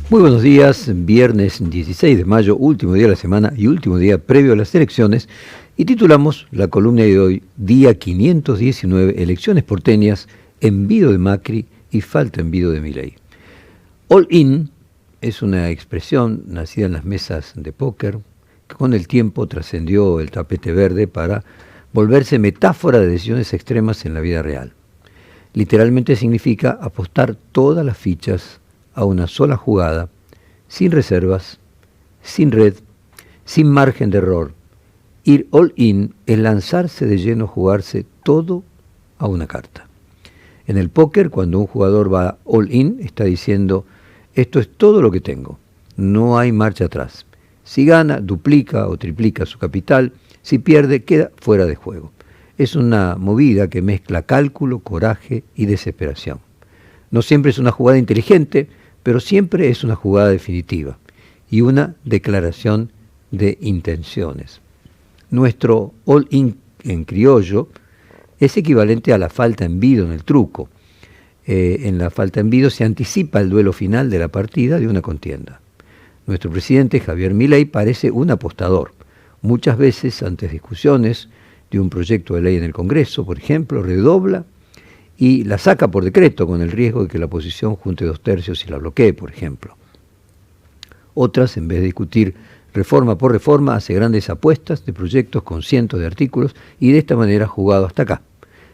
Muy buenos días, viernes 16 de mayo, último día de la semana y último día previo a las elecciones, y titulamos la columna de hoy, Día 519, Elecciones porteñas, envido de Macri y falta envido de Milei. All in es una expresión nacida en las mesas de póker que con el tiempo trascendió el tapete verde para volverse metáfora de decisiones extremas en la vida real. Literalmente significa apostar todas las fichas a una sola jugada, sin reservas, sin red, sin margen de error. Ir all in es lanzarse de lleno a jugarse todo a una carta. En el póker, cuando un jugador va all in, está diciendo, esto es todo lo que tengo, no hay marcha atrás. Si gana, duplica o triplica su capital, si pierde, queda fuera de juego. Es una movida que mezcla cálculo, coraje y desesperación. No siempre es una jugada inteligente, pero siempre es una jugada definitiva y una declaración de intenciones. Nuestro all-in en criollo es equivalente a la falta en vido en el truco. En la falta en vido se anticipa el duelo final de la partida de una contienda. Nuestro presidente Javier Milei parece un apostador. Muchas veces, ante discusiones de un proyecto de ley en el Congreso, por ejemplo, redobla y la saca por decreto con el riesgo de que la oposición junte 2/3 y la bloquee, por ejemplo. Otras, en vez de discutir reforma por reforma, hace grandes apuestas de proyectos con cientos de artículos y de esta manera ha jugado hasta acá.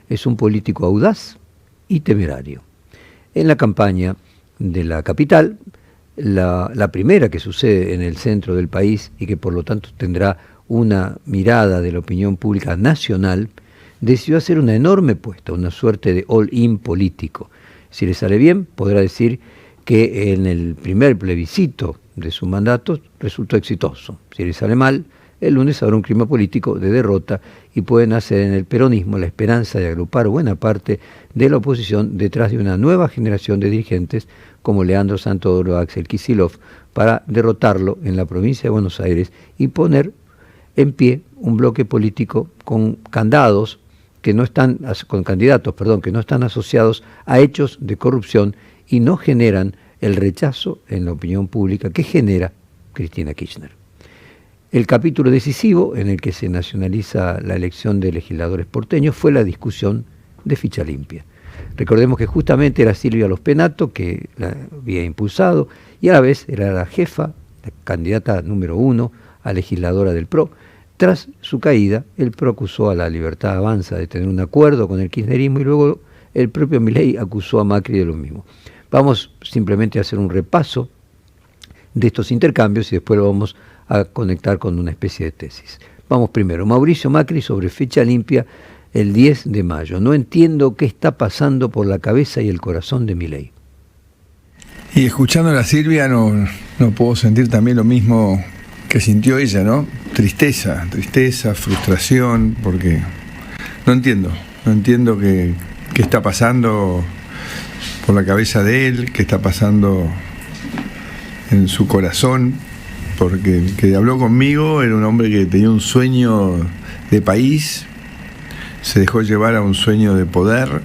Es un político audaz y temerario. En la campaña de la capital, la primera que sucede en el centro del país y que por lo tanto tendrá una mirada de la opinión pública nacional, decidió hacer una enorme apuesta, una suerte de all-in político. Si le sale bien, podrá decir que en el primer plebiscito de su mandato resultó exitoso. Si le sale mal, el lunes habrá un clima político de derrota y puede nacer en el peronismo la esperanza de agrupar buena parte de la oposición detrás de una nueva generación de dirigentes como Leandro Santoro o Axel Kicillof para derrotarlo en la provincia de Buenos Aires y poner en pie un bloque político con candidatos que no están asociados a hechos de corrupción y no generan el rechazo en la opinión pública que genera Cristina Kirchner. El capítulo decisivo en el que se nacionaliza la elección de legisladores porteños fue la discusión de ficha limpia. Recordemos que justamente era Silvia Los Penato que la había impulsado y a la vez era la jefa, la candidata número 1 a legisladora del PRO. Tras su caída, el PRO acusó a la Libertad Avanza de tener un acuerdo con el kirchnerismo y luego el propio Milei acusó a Macri de lo mismo. Vamos simplemente a hacer un repaso de estos intercambios y después lo vamos a conectar con una especie de tesis. Vamos primero, Mauricio Macri sobre fecha limpia el 10 de mayo. No entiendo qué está pasando por la cabeza y el corazón de Milei. Y escuchando a la Silvia no puedo sentir también lo mismo que sintió ella, ¿no? Tristeza, frustración, porque no entiendo qué está pasando por la cabeza de él, qué está pasando en su corazón, porque el que habló conmigo era un hombre que tenía un sueño de país, se dejó llevar a un sueño de poder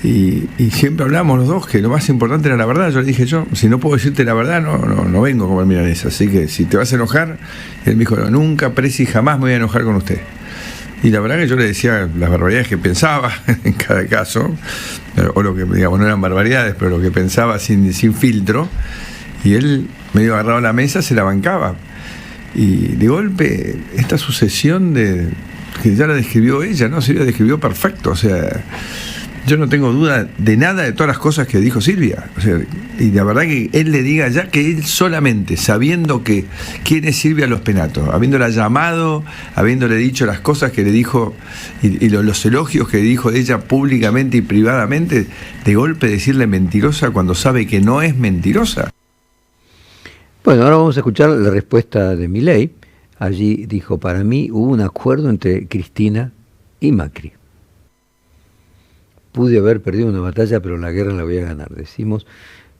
y siempre hablamos los dos que lo más importante era la verdad. Yo le dije, si no puedo decirte la verdad, no vengo a comer milanesa, así que si te vas a enojar, él me dijo, no, nunca, Presi, jamás me voy a enojar con usted. Y la verdad que yo le decía las barbaridades que pensaba en cada caso, o lo que, digamos, no eran barbaridades, pero lo que pensaba sin filtro, y él medio agarrado a la mesa se la bancaba. Y de golpe, esta sucesión que ya la describió ella, ¿no? Silvia describió perfecto, o sea, yo no tengo duda de nada de todas las cosas que dijo Silvia. O sea, y la verdad que él le diga ya que él solamente, sabiendo que quién es Silvia Los Penato, habiéndola llamado, habiéndole dicho las cosas que le dijo y los elogios que dijo de ella públicamente y privadamente, de golpe decirle mentirosa cuando sabe que no es mentirosa. Bueno, ahora vamos a escuchar la respuesta de Milei. Allí dijo, para mí hubo un acuerdo entre Cristina y Macri. Pude haber perdido una batalla, pero la guerra la voy a ganar. Decimos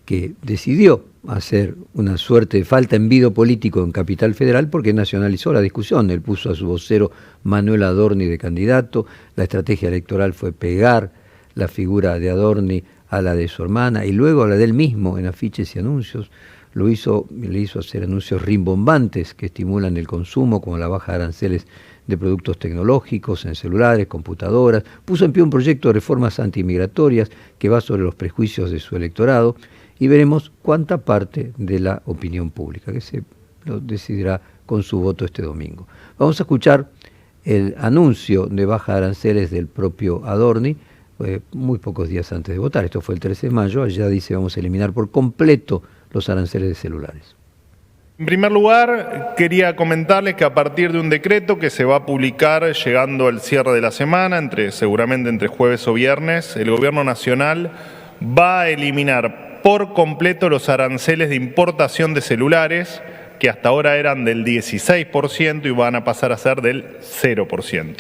que decidió hacer una suerte de falta en vido político en Capital Federal porque nacionalizó la discusión. Él puso a su vocero Manuel Adorni de candidato, la estrategia electoral fue pegar la figura de Adorni a la de su hermana y luego a la de él mismo en afiches y anuncios. le hizo hacer anuncios rimbombantes que estimulan el consumo, como la baja de aranceles de productos tecnológicos en celulares, computadoras. Puso en pie un proyecto de reformas antimigratorias que va sobre los prejuicios de su electorado, y veremos cuánta parte de la opinión pública, que se lo decidirá con su voto este domingo. Vamos a escuchar el anuncio de baja de aranceles del propio Adorni, muy pocos días antes de votar. Esto fue el 13 de mayo. Allá dice: vamos a eliminar por completo los aranceles de celulares. En primer lugar, quería comentarles que a partir de un decreto que se va a publicar llegando al cierre de la semana, seguramente entre jueves o viernes, el Gobierno Nacional va a eliminar por completo los aranceles de importación de celulares, que hasta ahora eran del 16% y van a pasar a ser del 0%.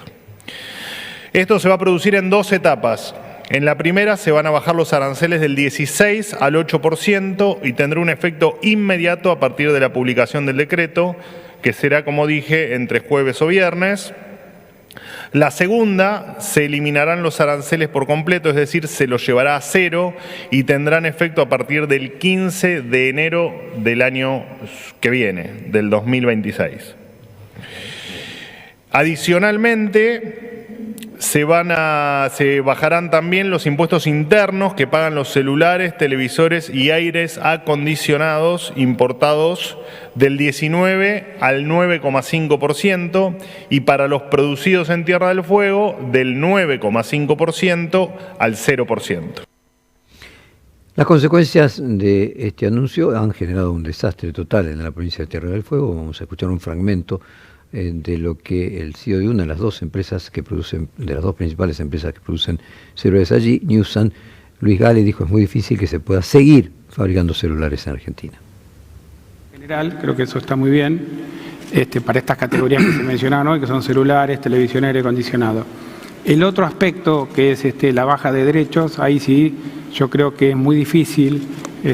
Esto se va a producir en dos etapas. En la primera se van a bajar los aranceles del 16 al 8% y tendrá un efecto inmediato a partir de la publicación del decreto, que será, como dije, entre jueves o viernes. La segunda, se eliminarán los aranceles por completo, es decir, se los llevará a cero y tendrán efecto a partir del 15 de enero del año que viene, del 2026. Adicionalmente, se bajarán también los impuestos internos que pagan los celulares, televisores y aires acondicionados importados del 19 al 9,5% y para los producidos en Tierra del Fuego del 9,5% al 0%. Las consecuencias de este anuncio han generado un desastre total en la provincia de Tierra del Fuego. Vamos a escuchar un fragmento de lo que el CEO de una de las dos empresas que producen, de las dos principales empresas que producen celulares allí, Newsan, Luis Gale, dijo: es muy difícil que se pueda seguir fabricando celulares en Argentina. En general, creo que eso está muy bien para estas categorías que se mencionaron hoy, que son celulares, televisión, aire acondicionado. El otro aspecto, que es la baja de derechos, ahí sí yo creo que es muy difícil.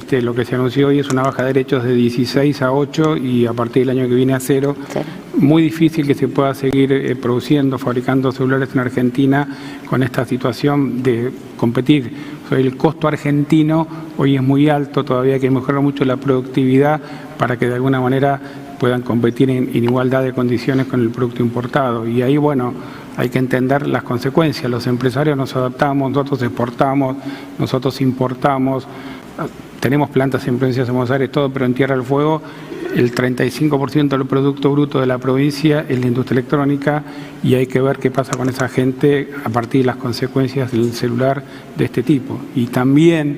Lo que se anunció hoy es una baja de derechos de 16 a 8 y a partir del año que viene a 0. Sí. Muy difícil que se pueda seguir produciendo, fabricando celulares en Argentina con esta situación de competir. O sea, el costo argentino hoy es muy alto, todavía hay que mejorar mucho la productividad para que de alguna manera puedan competir en igualdad de condiciones con el producto importado. Y ahí, bueno, hay que entender las consecuencias. Los empresarios nos adaptamos, nosotros exportamos, nosotros importamos. Tenemos plantas en provincias de Buenos Aires, todo, pero en Tierra del Fuego el 35% del Producto Bruto de la provincia es la industria electrónica y hay que ver qué pasa con esa gente a partir de las consecuencias del celular de este tipo. Y también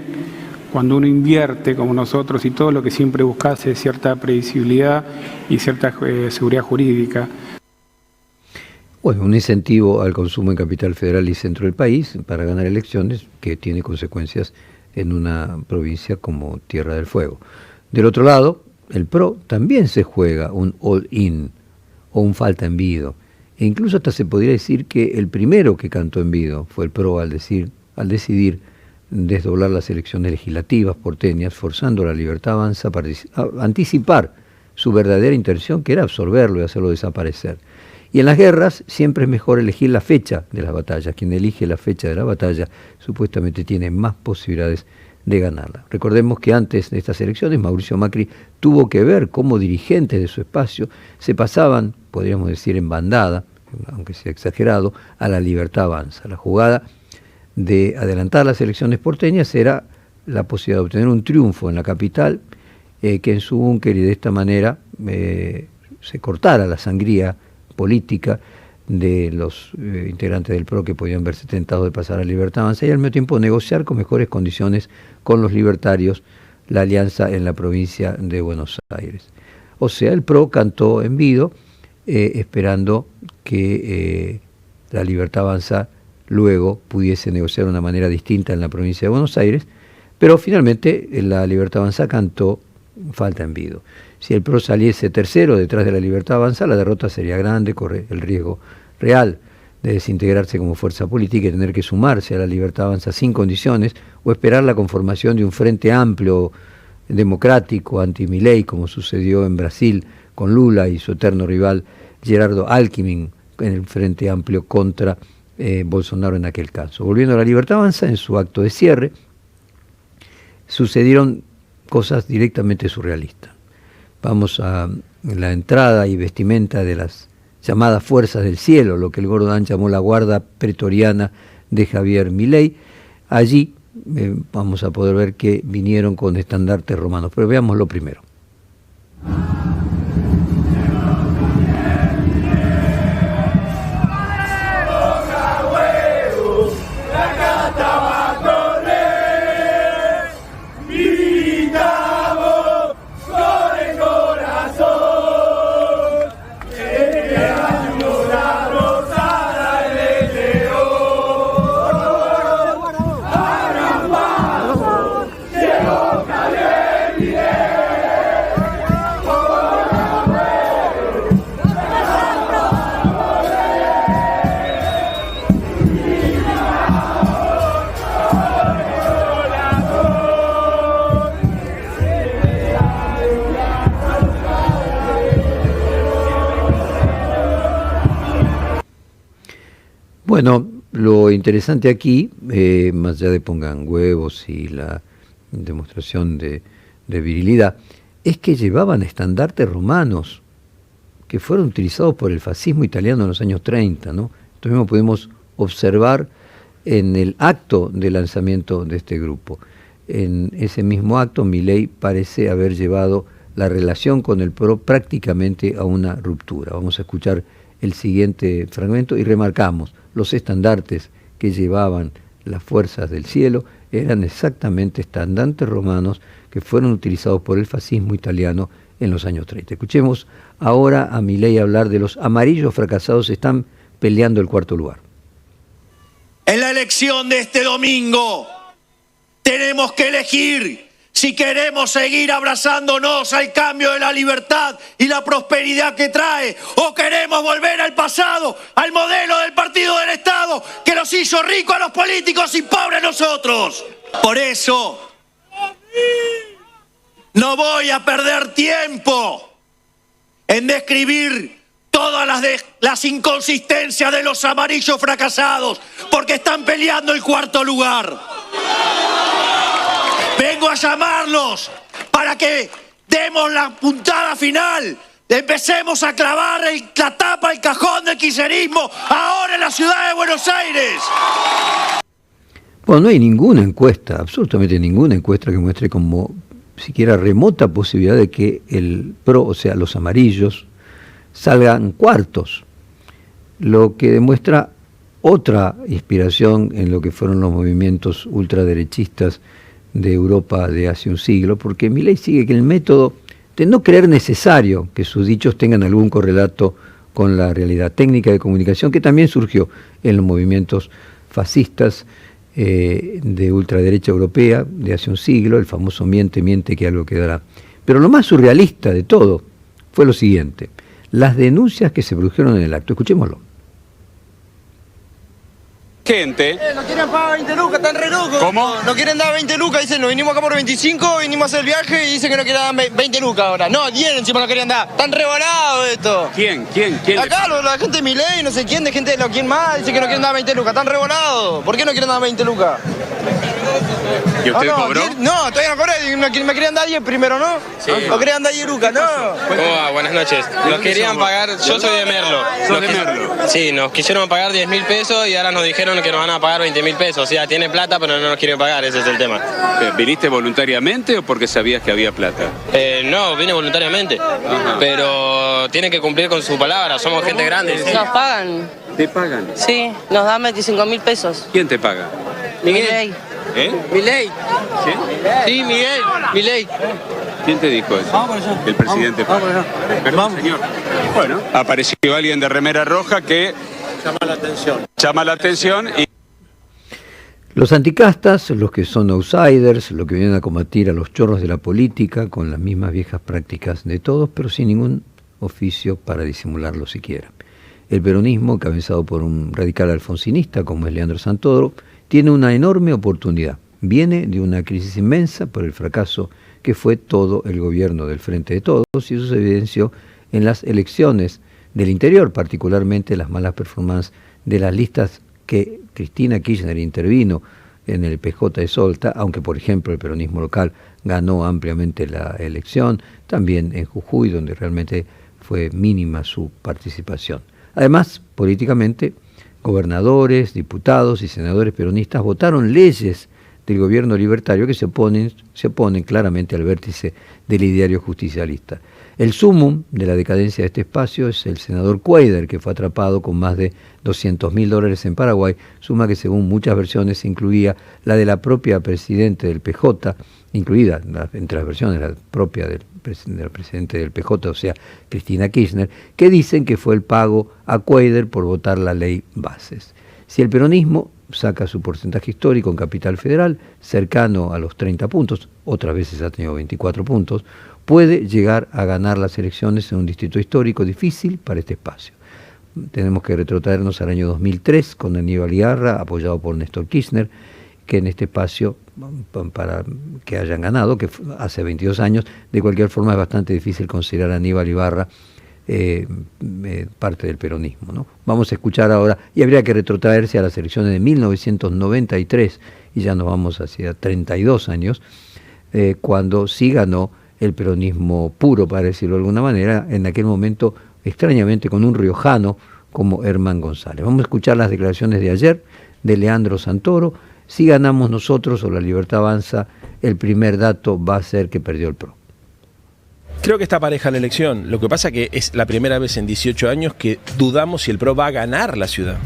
cuando uno invierte, como nosotros, y todo lo que siempre buscase es cierta previsibilidad y cierta seguridad jurídica. Bueno, un incentivo al consumo en capital federal y centro del país para ganar elecciones que tiene consecuencias en una provincia como Tierra del Fuego. Del otro lado, el PRO también se juega un all-in o un falta en Vido. E incluso hasta se podría decir que el primero que cantó en Vido fue el PRO al decidir desdoblar las elecciones legislativas porteñas, forzando a La Libertad Avanza a anticipar su verdadera intención, que era absorberlo y hacerlo desaparecer. Y en las guerras siempre es mejor elegir la fecha de las batallas. Quien elige la fecha de la batalla supuestamente tiene más posibilidades de ganarla. Recordemos que antes de estas elecciones Mauricio Macri tuvo que ver cómo dirigentes de su espacio se pasaban, podríamos decir en bandada, aunque sea exagerado, a La Libertad Avanza. La jugada de adelantar las elecciones porteñas era la posibilidad de obtener un triunfo en la capital, que en su búnker, y de esta manera se cortara la sangría política de los integrantes del PRO que podían verse tentados de pasar a Libertad Avanza, y al mismo tiempo negociar con mejores condiciones con los libertarios la alianza en la provincia de Buenos Aires. O sea, el PRO cantó en Vido, esperando que la Libertad Avanza luego pudiese negociar de una manera distinta en la provincia de Buenos Aires, pero finalmente la Libertad Avanza cantó falta en Vido. Si el PRO saliese tercero detrás de la Libertad Avanza, la derrota sería grande, corre el riesgo real de desintegrarse como fuerza política y tener que sumarse a la Libertad Avanza sin condiciones, o esperar la conformación de un frente amplio, democrático, anti-Milei, como sucedió en Brasil con Lula y su eterno rival Gerardo Alckmin en el Frente Amplio contra Bolsonaro en aquel caso. Volviendo a la Libertad Avanza, en su acto de cierre, sucedieron cosas directamente surrealistas. Vamos a la entrada y vestimenta de las llamadas fuerzas del cielo, lo que el Gordán llamó la guarda pretoriana de Javier Milei. Allí vamos a poder ver que vinieron con estandartes romanos, pero veámoslo primero. Bueno, lo interesante aquí, más allá de pongan huevos y la demostración de virilidad, es que llevaban estandartes romanos que fueron utilizados por el fascismo italiano en los años 30, ¿no? Esto mismo podemos observar en el acto de lanzamiento de este grupo. En ese mismo acto, Milei parece haber llevado la relación con el PRO prácticamente a una ruptura. Vamos a escuchar el siguiente fragmento y remarcamos: los estandartes que llevaban las fuerzas del cielo eran exactamente estandartes romanos que fueron utilizados por el fascismo italiano en los años 30. Escuchemos ahora a Milei hablar de los amarillos fracasados, están peleando el cuarto lugar. En la elección de este domingo tenemos que elegir si queremos seguir abrazándonos al cambio de la libertad y la prosperidad que trae, o queremos volver al pasado, al modelo del partido del Estado que nos hizo ricos a los políticos y pobres a nosotros. Por eso no voy a perder tiempo en describir todas las inconsistencias de los amarillos fracasados, porque están peleando el cuarto lugar. Vengo a llamarlos para que demos la puntada final, empecemos a clavar la tapa, el cajón del kirchnerismo ahora en la ciudad de Buenos Aires. Bueno, no hay ninguna encuesta, absolutamente ninguna encuesta que muestre como siquiera remota posibilidad de que el PRO, o sea, los amarillos, salgan cuartos, lo que demuestra otra inspiración en lo que fueron los movimientos ultraderechistas de Europa de hace un siglo, porque Milei sigue que el método de no creer necesario que sus dichos tengan algún correlato con la realidad técnica de comunicación, que también surgió en los movimientos fascistas de ultraderecha europea de hace un siglo, el famoso miente, miente que algo quedará. Pero lo más surrealista de todo fue lo siguiente: las denuncias que se produjeron en el acto. Escuchémoslo. Gente. No quieren pagar 20 lucas, están re locos. ¿Cómo? No quieren dar 20 lucas, dicen, nos vinimos acá por 25, vinimos a hacer el viaje y dicen que no quieren dar 20 lucas ahora. No, 10 encima no querían dar. Están rebarados esto. ¿Quién? Acá la gente de Milei, no sé quién, de gente de lo quién más, dice que no quieren dar 20 lucas. Están rebarados. ¿Por qué no quieren dar 20 lucas? ¿Y usted no, cobró? No, todavía no cobré. Me querían dar 10 primero, ¿no? Sí. No querían dar 10 lucas, no. ¿Cómo va? Buenas noches. Nos querían pagar, yo soy de Merlo. ¿Sos de Merlo? Sí, nos quisieron pagar 10.000 pesos y ahora nos dijeron que nos van a pagar 20.000 pesos. O sea, tiene plata pero no nos quieren pagar, ese es el tema. ¿Viniste voluntariamente o porque sabías que había plata? No, vine voluntariamente. Ajá. Pero tienen que cumplir con su palabra, somos gente grande. Nos pagan, ¿Te pagan? sí, nos dan 25.000 pesos. ¿Quién te paga? Milei. ¿Eh? Milei. ¿Sí? Sí, Miguel, Milei. ¿Quién te dijo eso? Vamos por allá. El presidente. Vamos por allá. Perdón, señor. Bueno, apareció alguien de remera roja que llama la atención y... Los anticastas, los que son outsiders, los que vienen a combatir a los chorros de la política con las mismas viejas prácticas de todos, pero sin ningún oficio para disimularlo siquiera. El peronismo, encabezado por un radical alfonsinista como es Leandro Santoro, tiene una enorme oportunidad. Viene de una crisis inmensa por el fracaso que fue todo el gobierno del Frente de Todos, y eso se evidenció en las elecciones del interior, particularmente las malas performances de las listas que Cristina Kirchner intervino en el PJ de Salta, aunque por ejemplo el peronismo local ganó ampliamente la elección, también en Jujuy, donde realmente fue mínima su participación. Además, políticamente, gobernadores, diputados y senadores peronistas votaron leyes del gobierno libertario que se oponen claramente al vértice del ideario justicialista. El sumum de la decadencia de este espacio es el senador Cuéllar, que fue atrapado con más de $200.000 en Paraguay, suma que según muchas versiones incluía la de la propia presidente del PJ, incluida entre las versiones la propia del presidente del PJ, o sea, Cristina Kirchner, que dicen que fue el pago a Cuéllar por votar la ley Bases. Si el peronismo saca su porcentaje histórico en Capital Federal, cercano a los 30 puntos, otras veces ha tenido 24 puntos, puede llegar a ganar las elecciones en un distrito histórico difícil para este espacio. Tenemos que retrotraernos al año 2003 con Aníbal Ibarra, apoyado por Néstor Kirchner, que en este espacio, para que hayan ganado, que hace 22 años, de cualquier forma es bastante difícil considerar a Aníbal Ibarra parte del peronismo, ¿no? Vamos a escuchar ahora, y habría que retrotraerse a las elecciones de 1993, y ya nos vamos hacia 32 años, cuando sí ganó el peronismo puro, para decirlo de alguna manera, en aquel momento extrañamente con un riojano como Herman González. Vamos a escuchar las declaraciones de ayer de Leandro Santoro. Si ganamos nosotros o la Libertad Avanza, el primer dato va a ser que perdió el PRO. Creo que está pareja la elección. Lo que pasa que es la primera vez en 18 años que dudamos si el PRO va a ganar la ciudad.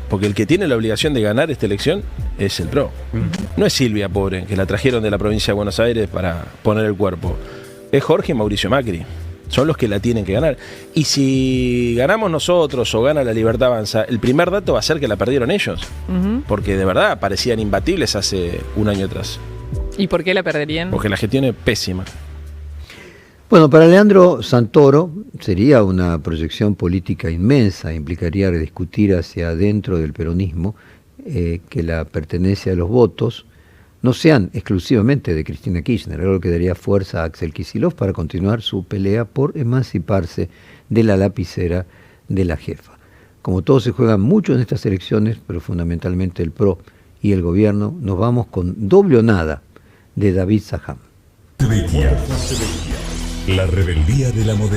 Porque el que tiene la obligación de ganar esta elección es el PRO. No es Silvia, pobre, que la trajeron de la provincia de Buenos Aires para poner el cuerpo. Es Jorge y Mauricio Macri. Son los que la tienen que ganar. Y si ganamos nosotros o gana la Libertad Avanza, el primer dato va a ser que la perdieron ellos. Porque de verdad parecían imbatibles hace un año atrás. ¿Y por qué la perderían? Porque la gestión es pésima. Bueno, para Leandro Santoro sería una proyección política inmensa, implicaría rediscutir hacia adentro del peronismo que la pertenencia a los votos no sean exclusivamente de Cristina Kirchner, algo que daría fuerza a Axel Kicillof para continuar su pelea por emanciparse de la lapicera de la jefa. Como todo se juega mucho en estas elecciones, pero fundamentalmente el PRO y el gobierno, nos vamos con Doble o Nada de David Saham. La rebeldía de la modernidad.